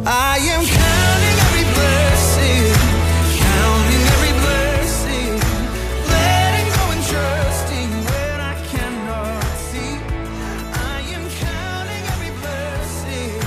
I am counting every blessing, letting go and trusting when I cannot see. I am counting every blessing,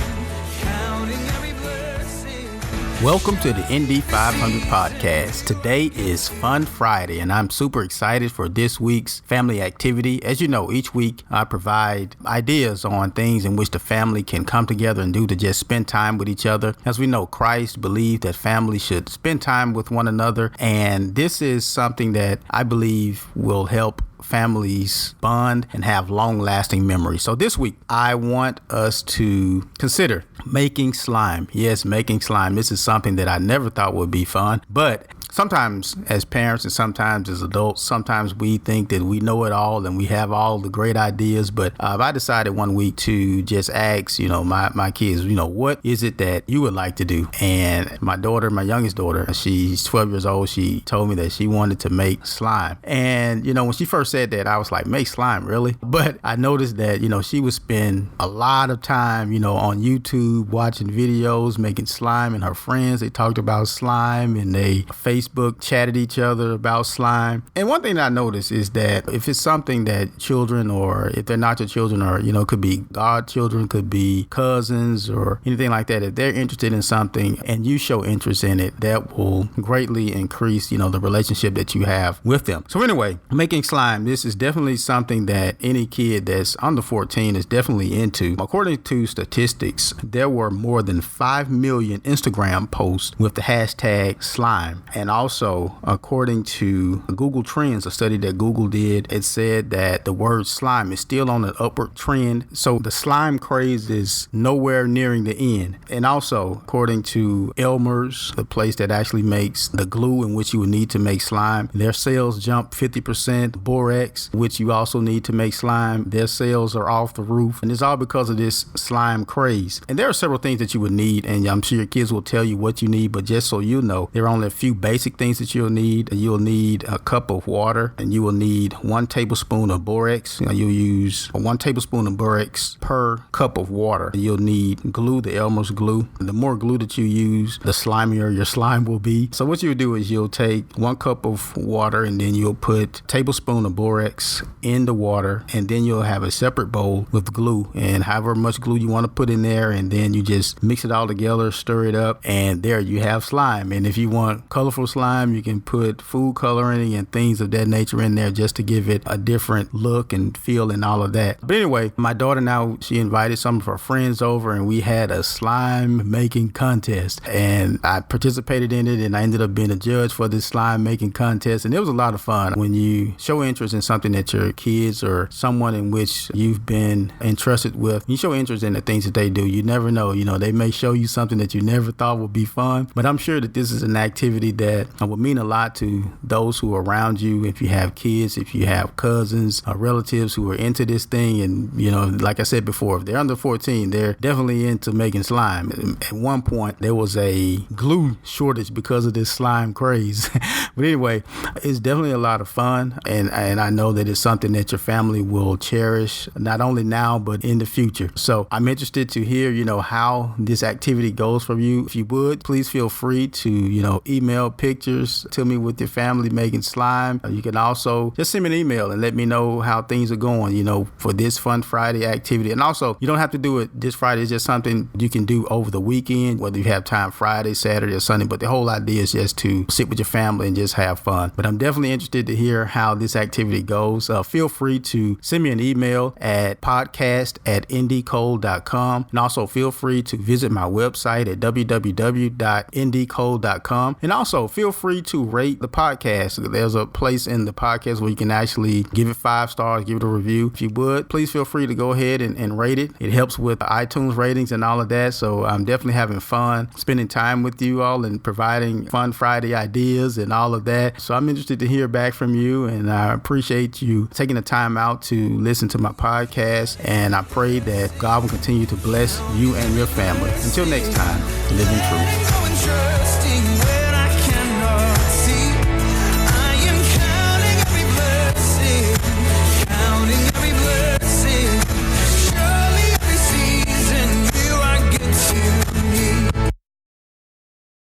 Welcome to the ND 500 podcast. Today is Fun Friday, and I'm super excited for this week's family activity. As you know, each week I provide ideas on things in which the family can come together and do to just spend time with each other. As we know, Christ believed that families should spend time with one another, and this is something that I believe will help families bond and have long-lasting memories. So this week, I want us to consider making slime. Yes, making slime. This is something that I never thought would be fun, but sometimes as parents and sometimes as adults, sometimes we think that we know it all and we have all the great ideas. But I decided one week to just ask, my kids, what is it that you would like to do? And my daughter, my youngest daughter, she's 12 years old. She told me that she wanted to make slime. And, when she first said that, I was like, make slime, really? But I noticed that, she would spend a lot of time, on YouTube watching videos, making slime, and her friends, they talked about slime and they Facebook chatted each other about slime. And one thing that I noticed is that if it's something that children, or if they're not your children, or, could be godchildren, could be cousins or anything like that, if they're interested in something and you show interest in it, that will greatly increase, the relationship that you have with them. So anyway, making slime, this is definitely something that any kid that's under 14 is definitely into. According to statistics, there were more than 5 million Instagram posts with the hashtag slime. And also, according to Google Trends, a study that Google did, it said that the word slime is still on an upward trend. So the slime craze is nowhere nearing the end. And also, according to Elmer's, the place that actually makes the glue in which you would need to make slime, their sales jumped 50%. Borax, which you also need to make slime, their sales are off the roof. And it's all because of this slime craze. And there are several things that you would need, and I'm sure your kids will tell you what you need, but just so you know, there are only a few basic things that you'll need. You'll need a cup of water, and you will need 1 tablespoon of borax. You'll use 1 tablespoon of borax per cup of water. You'll need glue, the Elmer's glue. The more glue that you use, the slimier your slime will be. So what you'll do is you'll take 1 cup of water, and then you'll put a tablespoon of borax in the water, and then you'll have a separate bowl with glue, and however much glue you want to put in there, and then you just mix it all together, stir it up, and there you have slime. And if you want colorful slime, you can put food coloring and things of that nature in there just to give it a different look and feel and all of that. But anyway, my daughter now, she invited some of her friends over, and we had a slime making contest, and I participated in it, and I ended up being a judge for this slime making contest, and it was a lot of fun. When you show interest in something that your kids or someone in which you've been entrusted with, you show interest in the things that they do, you never know, they may show you something that you never thought would be fun. But I'm sure that this is an activity that will mean a lot to those who are around you. If you have kids, if you have cousins or relatives who are into this thing, and like I said before, if they're under 14, they're definitely into making slime. At one point there was a glue shortage because of this slime craze. But anyway, it's definitely a lot of fun, and I know that it's something that your family will cherish, not only now but in the future. So I'm interested to hear how this activity goes for you. If you would, please feel free to email pictures to me with your family making slime. You can also just send me an email and let me know how things are going for this Fun Friday activity. And also, you don't have to do it this Friday. It's just something you can do over the weekend, whether you have time Friday, Saturday, or Sunday. But the whole idea is just to sit with your family and just have fun. But I'm definitely interested to hear how this activity goes. Feel free to send me an email at podcast@ndcole.com. And also feel free to visit my website at www.ndcole.com. And also feel free to rate the podcast. There's a place in the podcast where you can actually give it 5 stars, give it a review. If you would, please feel free to go ahead and rate it. It helps with iTunes ratings and all of that. So I'm definitely having fun spending time with you all and providing Fun Friday ideas and all of that. So I'm interested to hear back from you, and I appreciate you taking the time out to listen to my podcast, and I pray that God will continue to bless you and your family. Until next time, live in truth.